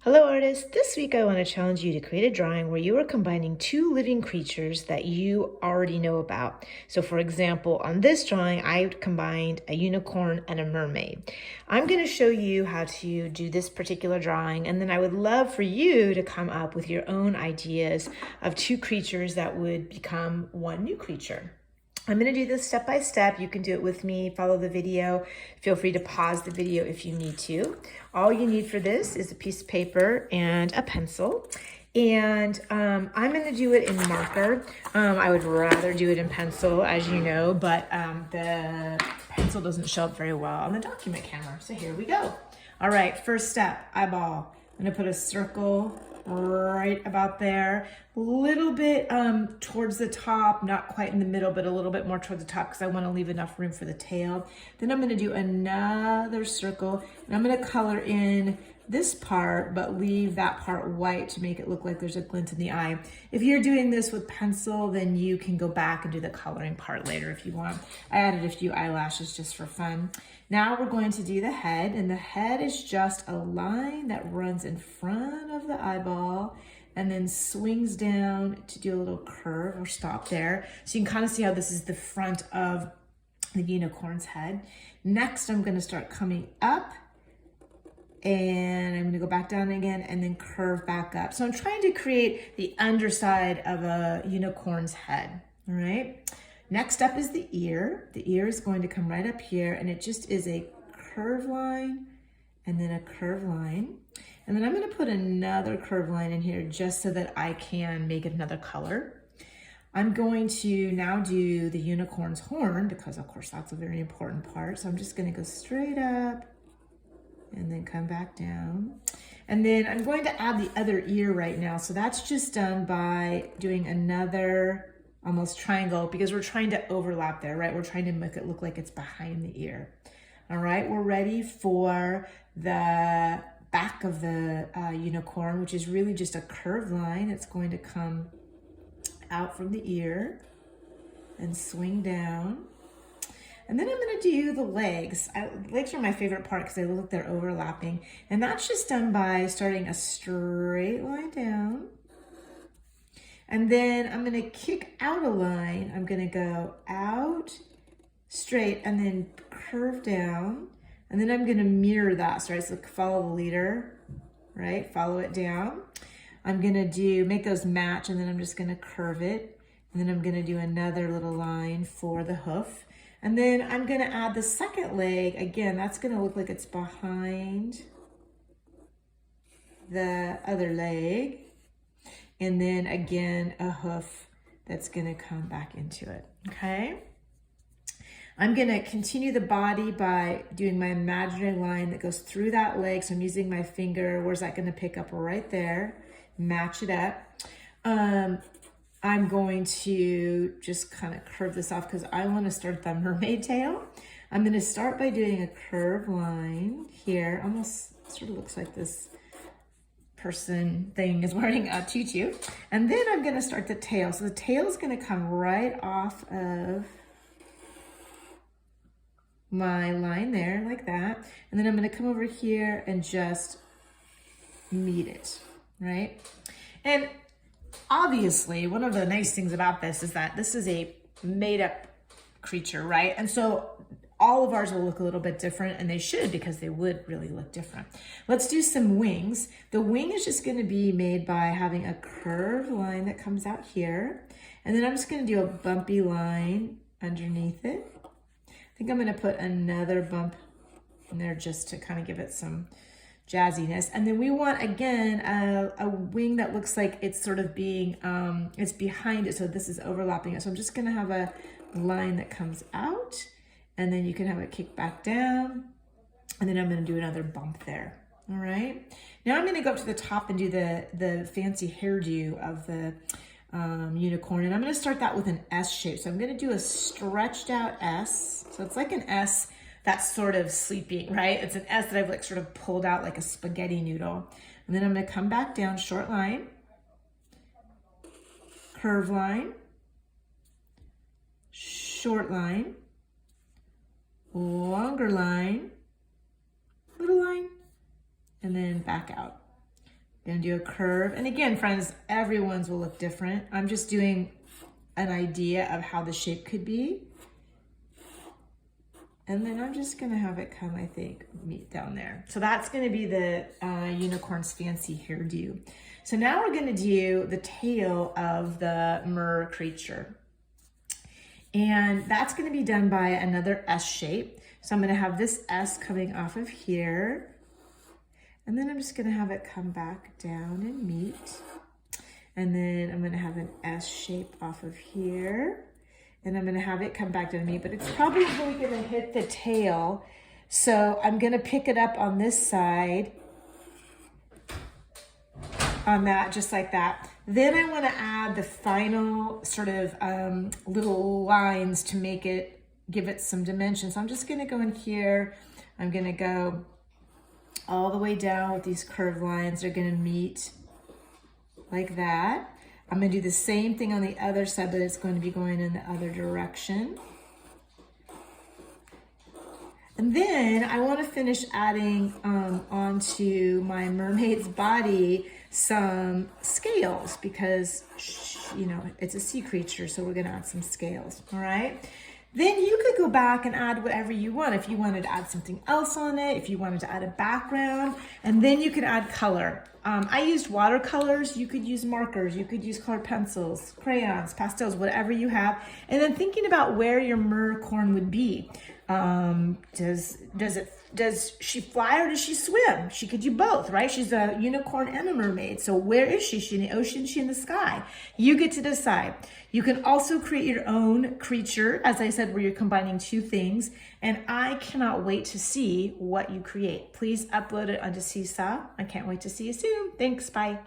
Hello artists, this week I want to challenge you to create a drawing where you are combining two living creatures that you already know about. So for example, on this drawing, I combined a unicorn and a mermaid. I'm going to show you how to do this particular drawing, and then I would love for you to come up with your own ideas of two creatures that would become one new creature. I'm going to do this step by step. You can do it with me, follow the video. Feel free to pause the video if you need to. All you need for this is a piece of paper and a pencil. And I'm going to do it in marker. I would rather do it in pencil, as you know, but the pencil doesn't show up very well on the document camera. So here we go. All right, first step, eyeball. I'm going to put a circle right about there, a little bit towards the top, not quite in the middle, but a little bit more towards the top because I want to leave enough room for the tail. Then I'm going to do another circle, and I'm going to color in this part, but leave that part white to make it look like there's a glint in the eye. If you're doing this with pencil, then you can go back and do the coloring part later if you want. I added a few eyelashes just for fun. Now we're going to do the head, and the head is just a line that runs in front of the eyeball and then swings down to do a little curve or stop there. So you can kind of see how this is the front of the unicorn's head. Next, I'm going to start coming up, and I'm gonna go back down again and then curve back up. So I'm trying to create the underside of a unicorn's head, all right? Next up is the ear. The ear is going to come right up here, and it just is a curve line and then a curve line. And then I'm gonna put another curve line in here just so that I can make it another color. I'm going to now do the unicorn's horn because of course that's a very important part. So I'm just gonna go straight up and then come back down. And then I'm going to add the other ear right now. So that's just done by doing another almost triangle because we're trying to overlap there, right? We're trying to make it look like it's behind the ear. All right, we're ready for the back of the unicorn, which is really just a curved line. It's going to come out from the ear and swing down. And then I'm gonna do the legs. Legs are my favorite part because they look like they're overlapping. And that's just done by starting a straight line down. And then I'm gonna kick out a line. I'm gonna go out, straight, and then curve down. And then I'm gonna mirror that. So follow the leader, right? Follow it down. I'm gonna make those match, and then I'm just gonna curve it. And then I'm gonna do another little line for the hoof. And then I'm gonna add the second leg. Again, that's gonna look like it's behind the other leg. And then again, a hoof that's gonna come back into it, okay? I'm gonna continue the body by doing my imaginary line that goes through that leg. So I'm using my finger. Where's that gonna pick up? Right there, match it up. I'm going to just kind of curve this off because I want to start the mermaid tail. I'm going to start by doing a curved line here. Almost sort of looks like this person thing is wearing a tutu. And then I'm going to start the tail. So the tail is going to come right off of my line there like that. And then I'm going to come over here and just meet it, right? And obviously, one of the nice things about this is that this is a made-up creature, right? And so all of ours will look a little bit different, and they should because they would really look different. Let's do some wings. The wing is just going to be made by having a curved line that comes out here, and then I'm just going to do a bumpy line underneath it. I think I'm going to put another bump in there just to kind of give it some jazziness. And then we want, again, a wing that looks like it's sort of being, it's behind it. So this is overlapping it. So I'm just gonna have a line that comes out, and then you can have it kick back down. And then I'm gonna do another bump there. All right. Now I'm gonna go up to the top and do the fancy hairdo of the unicorn. And I'm gonna start that with an S shape. So I'm gonna do a stretched out S. So it's like an S that's sort of sleeping, right? It's an S that I've like sort of pulled out like a spaghetti noodle. And then I'm gonna come back down, short line, curve line, short line, longer line, little line, and then back out. Gonna do a curve. And again, friends, everyone's will look different. I'm just doing an idea of how the shape could be. And then I'm just gonna have it come, I think, meet down there. So that's gonna be the unicorn's fancy hairdo. So now we're gonna do the tail of the mer creature. And that's gonna be done by another S shape. So I'm gonna have this S coming off of here. And then I'm just gonna have it come back down and meet. And then I'm gonna have an S shape off of here. And I'm gonna have it come back down to me, but it's probably really gonna hit the tail. So I'm gonna pick it up on this side, on that, just like that. Then I wanna add the final sort of little lines to make it, give it some dimension. So I'm just gonna go in here. I'm gonna go all the way down with these curved lines. They're gonna meet like that. I'm gonna do the same thing on the other side, but it's going to be going in the other direction. And then I want to finish adding onto my mermaid's body some scales because, you know, it's a sea creature, so we're gonna add some scales, all right? Then you could go back and add whatever you want. If you wanted to add something else on it, if you wanted to add a background, and then you could add color. I used watercolors. You could use markers. You could use colored pencils, crayons, pastels, whatever you have. And then thinking about where your mercorn would be. Does she fly or does she swim? She could do both, right? She's a unicorn and a mermaid. So where is she? Is she in the ocean? Is she in the sky? You get to decide. You can also create your own creature, as I said, where you're combining two things. And I cannot wait to see what you create. Please upload it onto Seesaw. I can't wait to see you soon. Thanks. Bye.